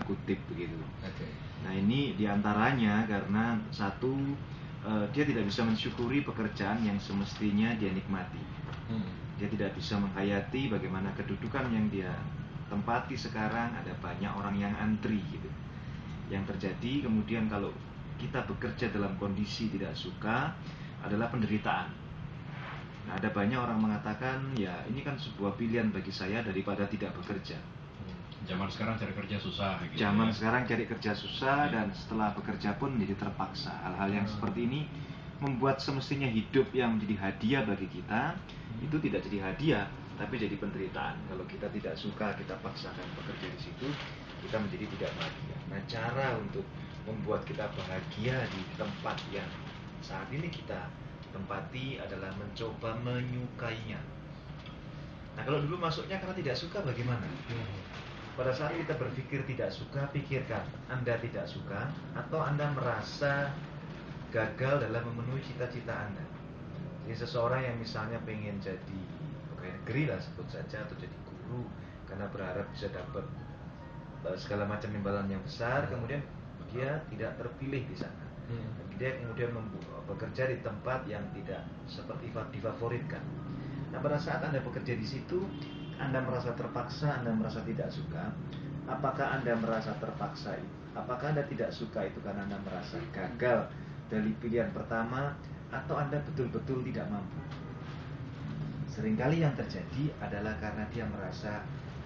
kutip begitu. Okay. Nah ini diantaranya karena satu, dia tidak bisa mensyukuri pekerjaan yang semestinya dia nikmati. Dia tidak bisa menghayati bagaimana kedudukan yang dia tempati sekarang, ada banyak orang yang antri gitu. Yang terjadi kemudian kalau kita bekerja dalam kondisi tidak suka adalah penderitaan. Nah, ada banyak orang mengatakan ya ini kan sebuah pilihan bagi saya daripada tidak bekerja. Zaman sekarang cari kerja susah gitu. Zaman sekarang cari kerja susah, dan setelah bekerja pun menjadi terpaksa. Hal-hal yang seperti ini membuat semestinya hidup yang menjadi hadiah bagi kita itu tidak jadi hadiah, tapi jadi penderitaan. Kalau kita tidak suka, kita paksakan bekerja di situ, kita menjadi tidak bahagia. Nah, cara untuk membuat kita bahagia di tempat yang saat ini kita tempati adalah mencoba menyukainya. Nah, kalau dulu masuknya karena tidak suka bagaimana? Pada saat kita berpikir tidak suka, pikirkan Anda tidak suka atau Anda merasa gagal dalam memenuhi cita-cita Anda. Jadi seseorang yang misalnya pengen jadi pegawai negeri lah sebut saja, atau jadi guru karena berharap bisa dapat segala macam imbalan yang besar, kemudian dia tidak terpilih di sana. Dia kemudian bekerja di tempat yang tidak seperti difavoritkan. Nah, pada saat Anda bekerja di situ, Anda merasa terpaksa, Anda merasa tidak suka. Apakah Anda merasa terpaksa? Apakah Anda tidak suka itu karena Anda merasa gagal dari pilihan pertama, atau Anda betul-betul tidak mampu? Seringkali yang terjadi adalah karena dia merasa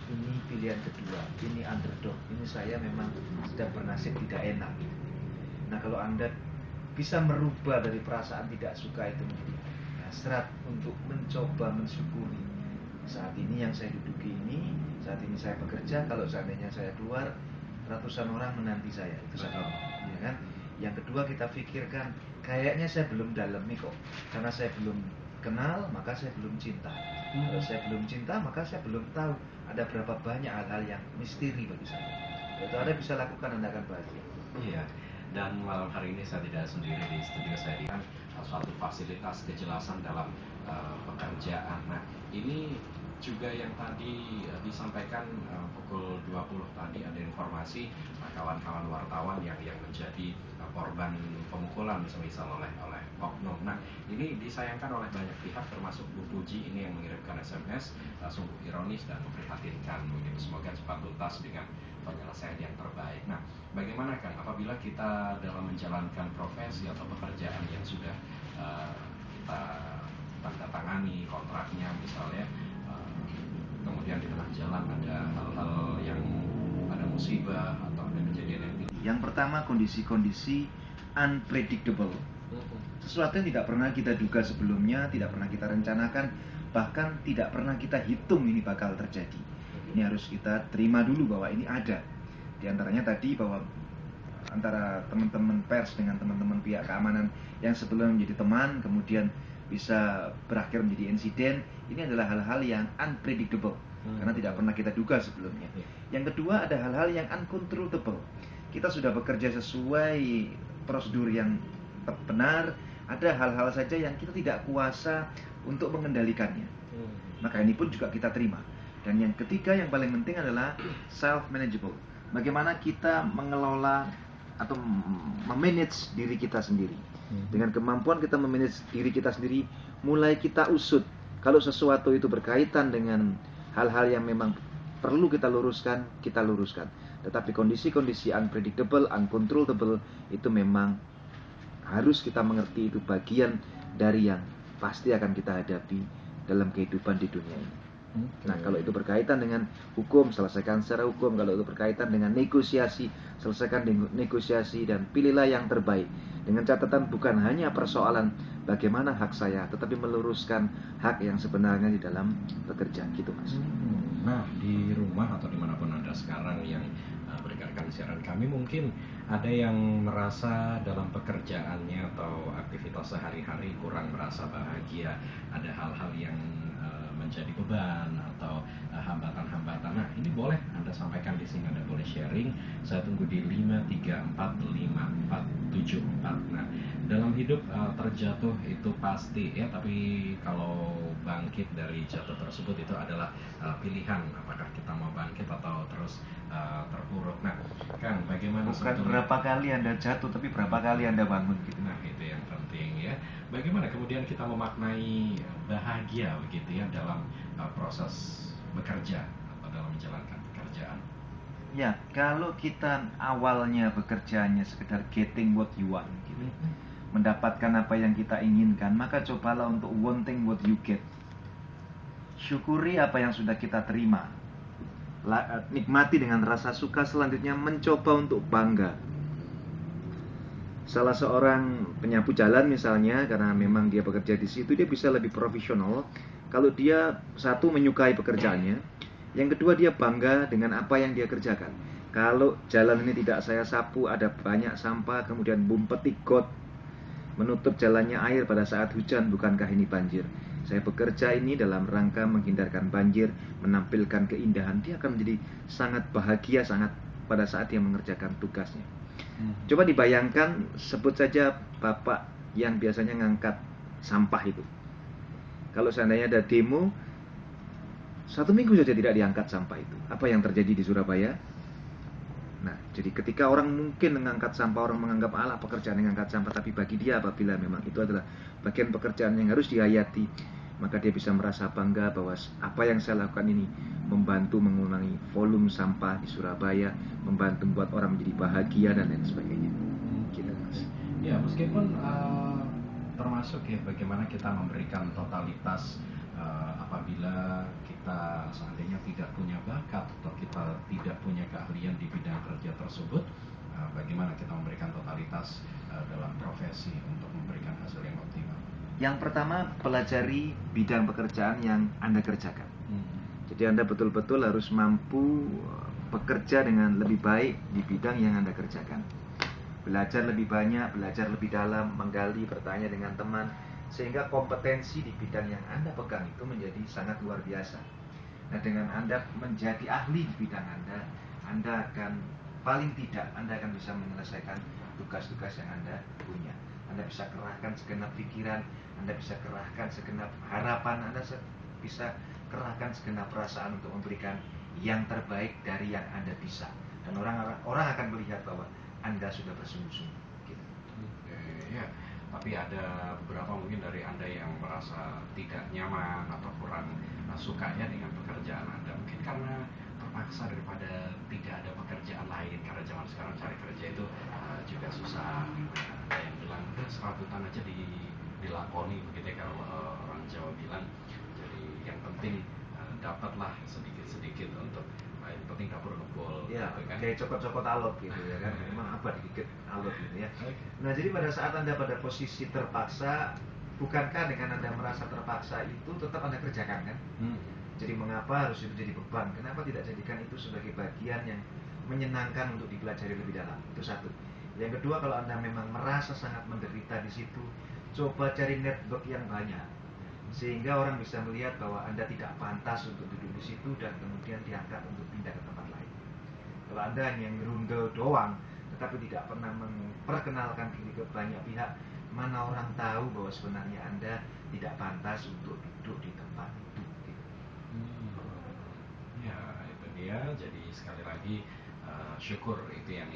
ini pilihan kedua, ini underdog, ini saya memang sedang bernasib tidak enak. Nah, kalau Anda bisa merubah dari perasaan tidak suka itu menjadi hasrat untuk mencoba mensyukuri, saat ini yang saya duduki ini, saat ini saya bekerja, kalau seandainya saya keluar, ratusan orang menanti saya, itu satu, ya kan? Yang kedua, kita pikirkan kayaknya saya belum dalemi kok, karena saya belum kenal, maka saya belum cinta. Kalau saya belum cinta, maka saya belum tahu ada berapa banyak hal-hal yang misteri bagi saya. Kalau Anda bisa lakukan, Anda akan bahagia. Iya. Dan malam hari ini saya tidak sendiri di studio, saya di suatu fasilitas kejelasan dalam pekerjaan. Nah, ini juga yang tadi disampaikan pukul 20 tadi ada informasi kawan-kawan wartawan yang menjadi korban pemukulan semisal oleh oknum. Nah, ini disayangkan oleh banyak pihak termasuk Bu Puji ini yang mengirimkan SMS, sungguh ironis dan memprihatinkan. Semoga cepat tuntas dengan penyelesaian yang terbaik. Nah, bagaimana Kang apabila kita dalam menjalankan profesi atau pekerjaan yang sudah kita tanda tangani kontraknya misalnya, kemudian di tengah jalan ada hal-hal yang ada musibah atau ada kejadian yang Yang pertama, kondisi-kondisi unpredictable. Sesuatu yang tidak pernah kita duga sebelumnya, tidak pernah kita rencanakan, bahkan tidak pernah kita hitung ini bakal terjadi. Ini harus kita terima dulu bahwa ini ada. Di antaranya tadi bahwa antara teman-teman pers dengan teman-teman pihak keamanan yang sebelumnya menjadi teman, kemudian bisa berakhir menjadi insiden. Ini adalah hal-hal yang unpredictable, karena tidak pernah kita duga sebelumnya. Yang kedua, ada hal-hal yang uncontrollable. Kita sudah bekerja sesuai prosedur yang benar, ada hal-hal saja yang kita tidak kuasa untuk mengendalikannya. Maka ini pun juga kita terima. Dan yang ketiga, yang paling penting adalah self-manageable. Bagaimana kita mengelola atau memanage diri kita sendiri. Dengan kemampuan kita memanage diri kita sendiri, mulai kita usut. Kalau sesuatu itu berkaitan dengan hal-hal yang memang perlu kita luruskan, kita luruskan. Tetapi kondisi-kondisi unpredictable, uncontrollable, itu memang harus kita mengerti itu bagian dari yang pasti akan kita hadapi dalam kehidupan di dunia ini. Nah, kalau itu berkaitan dengan hukum, selesaikan secara hukum. Kalau itu berkaitan dengan negosiasi, selesaikan dengan negosiasi, dan pilihlah yang terbaik. Dengan catatan bukan hanya persoalan bagaimana hak saya, tetapi meluruskan hak yang sebenarnya di dalam bekerja, gitu Mas. Nah, di rumah atau dimanapun Anda sekarang yang mendengarkan siaran kami, mungkin ada yang merasa dalam pekerjaannya atau aktivitas sehari-hari kurang merasa bahagia, ada hal-hal yang menjadi beban atau hambatan-hambatan. Nah, ini boleh Anda sampaikan di sini, Anda boleh sharing. Saya tunggu di 5345474. Nah, dalam hidup terjatuh itu pasti ya, tapi kalau bangkit dari jatuh tersebut itu adalah pilihan, apakah kita mau bangkit atau terus terpuruk. Nah, Bukan sebetulnya. berapa kali Anda jatuh, tapi berapa kali Anda bangun gitu. Nah, itu yang penting ya. Bagaimana kemudian kita memaknai bahagia begitu ya dalam proses bekerja atau dalam menjalankan pekerjaan? Ya, kalau kita awalnya bekerjanya sekedar getting what you want gitu, mendapatkan apa yang kita inginkan, maka cobalah untuk wanting what you get. Syukuri apa yang sudah kita terima. Nikmati dengan rasa suka, selanjutnya mencoba untuk bangga. Salah seorang penyapu jalan misalnya, karena memang dia bekerja di situ, dia bisa lebih profesional kalau dia satu menyukai pekerjaannya, yang kedua dia bangga dengan apa yang dia kerjakan. Kalau jalan ini tidak saya sapu, ada banyak sampah, kemudian bumpeti got, menutup jalannya air pada saat hujan, bukankah ini banjir? Saya bekerja ini dalam rangka menghindarkan banjir, menampilkan keindahan. Dia akan menjadi sangat bahagia sangat pada saat dia mengerjakan tugasnya. Coba dibayangkan, sebut saja bapak yang biasanya ngangkat sampah itu. Kalau seandainya ada demo, 1 minggu saja tidak diangkat sampah itu. Apa yang terjadi di Surabaya? Nah, jadi ketika orang mungkin mengangkat sampah, orang menganggap alah pekerjaan yang mengangkat sampah, tapi bagi dia apabila memang itu adalah bagian pekerjaan yang harus dihayati, maka dia bisa merasa bangga bahwa apa yang saya lakukan ini membantu mengurangi volume sampah di Surabaya, membantu membuat orang menjadi bahagia dan lain sebagainya. Gitu, Mas. Ya, meskipun termasuk ya bagaimana kita memberikan totalitas apabila kita seandainya tidak punya bakat atau kita tidak punya keahlian di bidang kerja tersebut, bagaimana kita memberikan totalitas dalam profesi untuk memberikan hasil yang optimal. Yang pertama, pelajari bidang pekerjaan yang Anda kerjakan. Jadi Anda betul-betul harus mampu bekerja dengan lebih baik di bidang yang Anda kerjakan. Belajar lebih banyak, belajar lebih dalam, menggali, bertanya dengan teman, sehingga kompetensi di bidang yang Anda pegang itu menjadi sangat luar biasa. Nah, dengan Anda menjadi ahli di bidang Anda akan paling tidak Anda akan bisa menyelesaikan tugas-tugas yang Anda punya. Anda bisa kerahkan segenap pikiran, Anda bisa kerahkan segenap harapan, Anda bisa kerahkan segenap perasaan untuk memberikan yang terbaik dari yang Anda bisa. Dan orang akan melihat bahwa Anda sudah bersungguh-sungguh gitu. Ya, tapi ada beberapa mungkin dari Anda yang merasa tidak nyaman atau kurang sukanya dengan pekerjaan Anda, mungkin karena terpaksa daripada tidak ada pekerjaan lain, karena zaman sekarang cari kerja itu juga susah. Ada yang bilang udah serabutan aja dilakoni begitu ya, kalau orang Jawa bilang. Jadi yang penting dapatlah sedikit-sedikit untuk yang penting dapur ngebul Ya, gitu kan. kayak cokot-cokot alot gitu ya kan. Memang apa dikit alot gitu ya. Nah, jadi pada saat Anda pada posisi terpaksa, bukankah dengan Anda merasa terpaksa itu tetap Anda kerjakan kan? Jadi mengapa harus itu jadi beban? Kenapa tidak jadikan itu sebagai bagian yang menyenangkan untuk dipelajari lebih dalam? Itu satu. Yang kedua, kalau Anda memang merasa sangat menderita di situ, coba cari network yang banyak, sehingga orang bisa melihat bahwa Anda tidak pantas untuk duduk di situ dan kemudian diangkat untuk pindah ke tempat lain. Kalau Anda hanya ngerundel doang, tetapi tidak pernah memperkenalkan diri ke banyak pihak, mana orang tahu bahwa sebenarnya Anda tidak pantas untuk duduk di tempat itu. Ya, itu dia. Jadi sekali lagi syukur itu yang